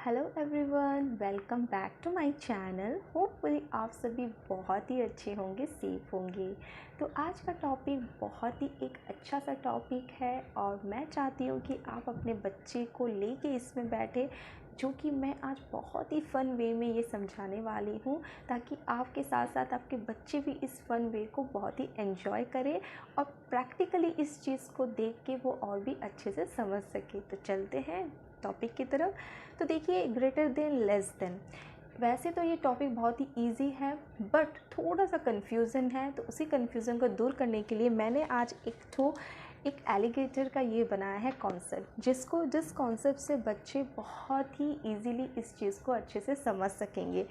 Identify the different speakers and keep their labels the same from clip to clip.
Speaker 1: Hello everyone, welcome back to my channel. Hopefully आप सभी बहुत ही अच्छे होंगे, सेफ होंगे। तो आज का टॉपिक बहुत ही एक अच्छा सा टॉपिक है और मैं चाहती हूँ कि आप अपने बच्चे को लेके इसमें बैठे, जो कि मैं आज बहुत ही फ़न वे में ये समझाने वाली हूँ, ताकि आपके साथ साथ आपके बच्चे भी इस फ़न वे को बहुत ही एंजॉय करें और प्रैक्टिकली इस चीज़ को देख के वो और भी अच्छे से समझ सके। तो चलते हैं टॉपिक की तरफ। तो देखिए, ग्रेटर देन लेस देन, वैसे तो ये टॉपिक बहुत ही इजी है बट थोड़ा सा कन्फ्यूज़न है। तो उसी कन्फ्यूज़न को दूर करने के लिए मैंने आज एक एलिगेटर का ये बनाया है कॉन्सेप्ट, जिस कॉन्सेप्ट से बच्चे बहुत ही इजीली इस चीज़ को अच्छे से समझ सकेंगे।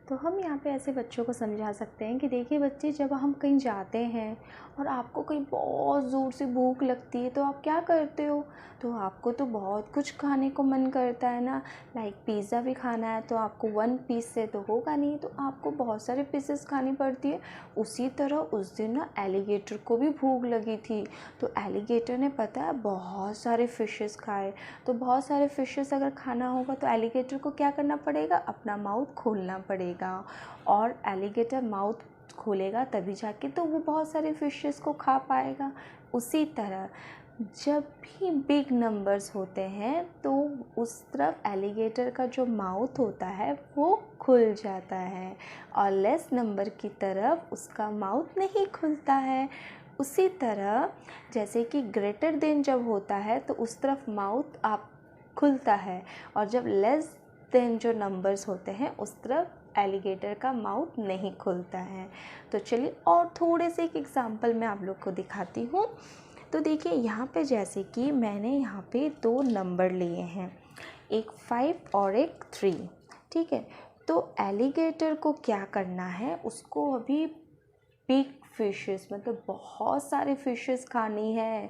Speaker 1: तो हम यहाँ पे ऐसे बच्चों को समझा सकते हैं कि देखिए बच्चे, जब हम कहीं जाते हैं और आपको कहीं बहुत ज़ोर से भूख लगती है तो आप क्या करते हो? तो आपको तो बहुत कुछ खाने को मन करता है ना। लाइक पिज़्ज़ा भी खाना है तो आपको 1 पीस से तो होगा नहीं, तो आपको बहुत सारे पीसेस खानी पड़ती है। उसी तरह उस दिन ना एलिगेटर को भी भूख लगी थी, तो एलिगेटर ने पता है बहुत सारे फ़िशेस खाए। तो बहुत सारे फ़िशेस अगर खाना होगा तो एलिगेटर को क्या करना पड़ेगा? अपना माउथ खोलना पड़ेगा, और एलिगेटर माउथ खोलेगा तभी जाके तो वो बहुत सारे फ़िशेस को खा पाएगा। उसी तरह जब भी बिग नंबर्स होते हैं तो उस तरफ एलिगेटर का जो माउथ होता है वो खुल जाता है, और लेस नंबर की तरफ उसका माउथ नहीं खुलता है। उसी तरह जैसे कि ग्रेटर देन जब होता है तो उस तरफ माउथ आप खुलता है, और जब लेस देन जो नंबर्स होते हैं उस तरफ एलिगेटर का माउथ नहीं खुलता है। तो चलिए और थोड़े से एक एग्जांपल मैं आप लोग को दिखाती हूँ। तो देखिए यहाँ पे, जैसे कि मैंने यहाँ पे 2 नंबर लिए हैं, एक 5 और एक 3, ठीक है। तो एलिगेटर को क्या करना है, उसको अभी बिग फिशेस मतलब बहुत सारे फिशेस खानी है,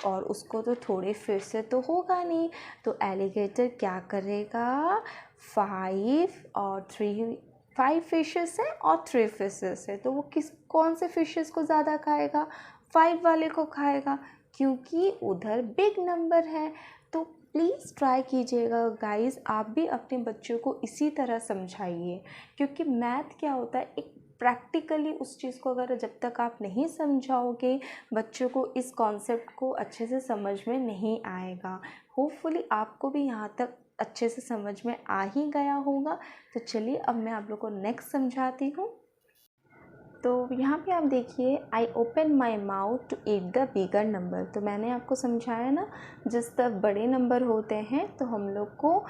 Speaker 1: और उसको तो थोड़े फिश से तो होगा नहीं। तो एलिगेटर क्या करेगा, 5 फिशेस हैं और 3 फिशेस है, तो वो कौन से फिशेस को ज़्यादा खाएगा? 5 वाले को खाएगा, क्योंकि उधर बिग नंबर है। तो प्लीज़ ट्राई कीजिएगा गाइस, आप भी अपने बच्चों को इसी तरह समझाइए, क्योंकि मैथ क्या होता है, एक प्रैक्टिकली उस चीज़ को अगर जब तक आप नहीं समझाओगे बच्चों को, इस कॉन्सेप्ट को अच्छे से समझ में नहीं आएगा। होपफुली आपको भी यहाँ तक अच्छे से समझ में आ ही गया होगा। तो चलिए अब मैं आप लोग को नेक्स्ट समझाती हूँ। तो यहाँ पे आप देखिए, I open my mouth to eat the bigger number. तो मैंने आपको समझाया ना, जिस तरफ बड़े नंबर होते हैं तो हम लोग को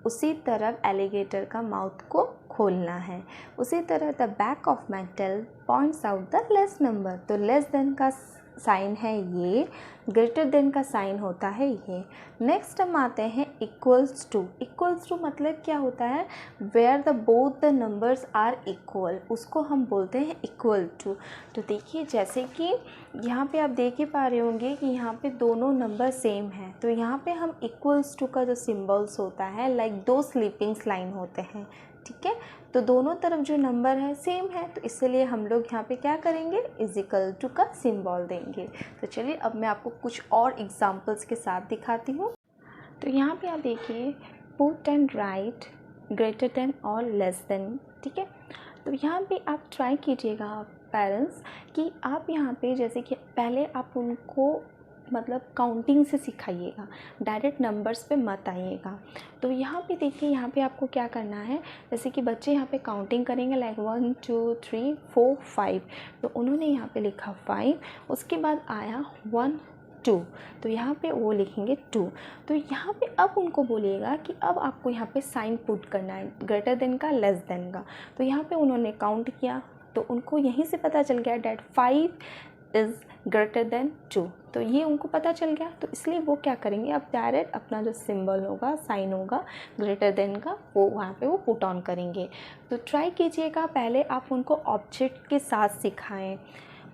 Speaker 1: उसी तरफ एलिगेटर का माउथ को खोलना है। उसी तरह the back of my tail points out the less number. तो लेस देन का साइन है ये, ग्रेटर देन का साइन होता है ये। नेक्स्ट हम आते हैं इक्वल्स टू। इक्वल्स टू मतलब क्या होता है, where the both the numbers are equal, उसको हम बोलते हैं इक्वल टू। तो देखिए, जैसे कि यहाँ पे आप देख ही पा रहे होंगे कि यहाँ पे दोनों नंबर सेम हैं, तो यहाँ पे हम इक्वल्स टू का जो सिम्बल्स होता है, लाइक 2 स्लीपिंग्स लाइन होते हैं, ठीक है। तो दोनों तरफ जो नंबर है सेम है, तो इसलिए हम लोग यहाँ पे क्या करेंगे, इज इक्वल टू का सिंबल देंगे। तो चलिए अब मैं आपको कुछ और एग्जांपल्स के साथ दिखाती हूँ। तो यहाँ पे आप देखिए, put and right greater than और लेस देन, ठीक है। तो यहाँ पे आप ट्राई कीजिएगा पेरेंट्स कि आप यहाँ पे, जैसे कि पहले आप उनको मतलब काउंटिंग से सिखाइएगा, डायरेक्ट नंबर्स पे मत आइएगा। तो यहाँ पे देखिए, यहाँ पे आपको क्या करना है, जैसे कि बच्चे यहाँ पे काउंटिंग करेंगे लाइक 1 2 3 4 5, तो उन्होंने यहाँ पे लिखा 5, उसके बाद आया 1 2, तो यहाँ पे वो लिखेंगे 2। तो यहाँ पे अब उनको बोलिएगा कि अब आपको यहाँ पे साइन पुट करना है, ग्रेटर देन का, लेस देन का। तो यहाँ पे उन्होंने काउंट किया तो उनको यहीं से पता चल गया डैट 5 इज़ ग्रेटर देन 2, तो ये उनको पता चल गया। तो इसलिए वो क्या करेंगे, अब डायरेक्ट अपना जो सिंबल होगा, साइन होगा ग्रेटर देन का, वो वहाँ पे वो पुट ऑन करेंगे। तो ट्राई कीजिएगा, पहले आप उनको ऑब्जेक्ट के साथ सिखाएं।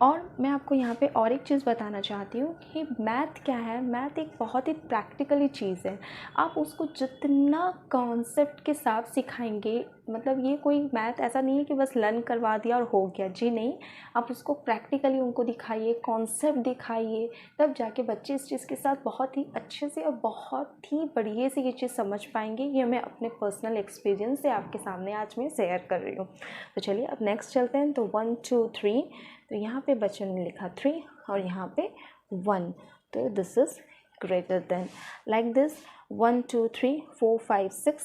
Speaker 1: और मैं आपको यहाँ पे और एक चीज़ बताना चाहती हूँ कि मैथ क्या है, मैथ एक बहुत ही प्रैक्टिकली चीज़ है। आप उसको जितना कॉन्सेप्ट के साथ सिखाएंगे मतलब ये कोई मैथ ऐसा नहीं है कि बस लर्न करवा दिया और हो गया, जी नहीं। आप उसको प्रैक्टिकली उनको दिखाइए, कॉन्सेप्ट दिखाइए, तब जाके बच्चे इस चीज़ के साथ बहुत ही अच्छे से और बहुत ही बढ़िया से ये चीज़ समझ पाएंगे। ये मैं अपने पर्सनल एक्सपीरियंस से आपके सामने आज मैं शेयर कर रही हूँ। तो चलिए अब नेक्स्ट चलते हैं। तो 1 2 3, तो यहाँ पे बच्चों ने लिखा 3 और यहाँ पे 1, तो this is greater than, like this 1 2 3 4 5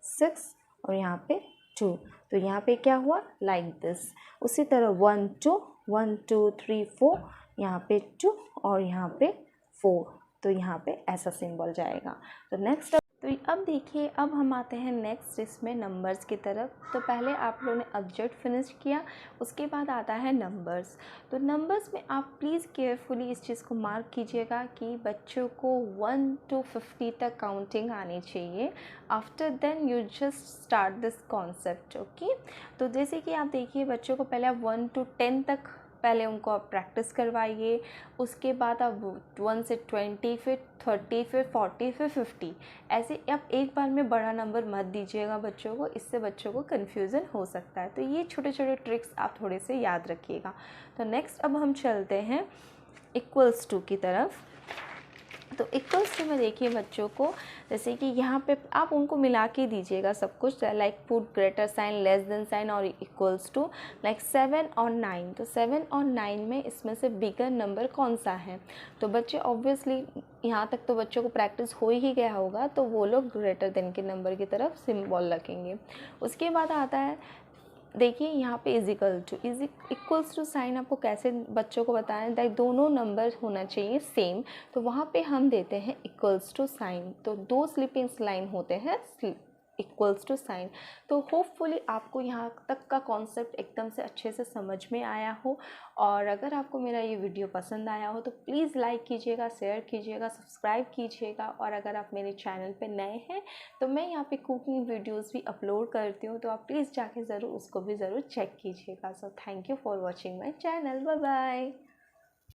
Speaker 1: 6 और यहाँ पे 2, तो यहाँ पे क्या हुआ, लाइक दिस। उसी तरह 1 2 1 2 3 4, यहाँ पे 2 और यहाँ पे 4, तो यहाँ पे ऐसा सिंबल जाएगा। तो नेक्स्ट, तो अब देखिए, अब हम आते हैं नेक्स्ट इसमें नंबर्स की तरफ। तो पहले आप लोगों ने ऑब्जेक्ट फिनिश किया, उसके बाद आता है नंबर्स। तो नंबर्स में आप प्लीज़ केयरफुली इस चीज़ को मार्क कीजिएगा कि बच्चों को 1 to 50 तक काउंटिंग आनी चाहिए। After then you just start this concept, okay. तो जैसे कि आप देखिए, बच्चों को पहले आप 1 to 10 तक पहले उनको आप प्रैक्टिस करवाइए, उसके बाद आप 1 से 20, फिर 30, फिर 40, फिर 50, ऐसे आप एक बार में बड़ा नंबर मत दीजिएगा बच्चों को, इससे बच्चों को कन्फ्यूज़न हो सकता है। तो ये छोटे छोटे ट्रिक्स आप थोड़े से याद रखिएगा। तो नेक्स्ट अब हम चलते हैं इक्वल्स टू की तरफ। तो इक्वल्स टू में देखिए बच्चों को, जैसे कि यहाँ पे आप उनको मिला के दीजिएगा सब कुछ, like put greater sign, less than sign और इक्वल्स टू, लाइक 7 और 9। तो 7 और 9 में इसमें से बिगर नंबर कौन सा है? तो बच्चे ऑब्वियसली यहाँ तक तो बच्चों को प्रैक्टिस हो ही गया होगा, तो वो लोग ग्रेटर देन के नंबर की तरफ सिंबल रखेंगे। उसके बाद आता है, देखिए यहाँ पे इक्वल्स टू साइन आपको कैसे बच्चों को बताएं, दैट दोनों नंबर होना चाहिए सेम, तो वहाँ पे हम देते हैं इक्वल्स टू साइन। तो 2 स्लिपिंग लाइन होते हैं इक्वल्स टू साइन। तो होपफुली आपको यहाँ तक का कॉन्सेप्ट एकदम से अच्छे से समझ में आया हो। और अगर आपको मेरा ये वीडियो पसंद आया हो तो प्लीज़ लाइक कीजिएगा, शेयर कीजिएगा, सब्सक्राइब कीजिएगा। और अगर आप मेरे चैनल पे नए हैं तो मैं यहाँ पे कुकिंग वीडियोस भी अपलोड करती हूँ, तो आप प्लीज़ जाके ज़रूर उसको भी ज़रूर चेक कीजिएगा। So thank you for watching my channel, bye bye.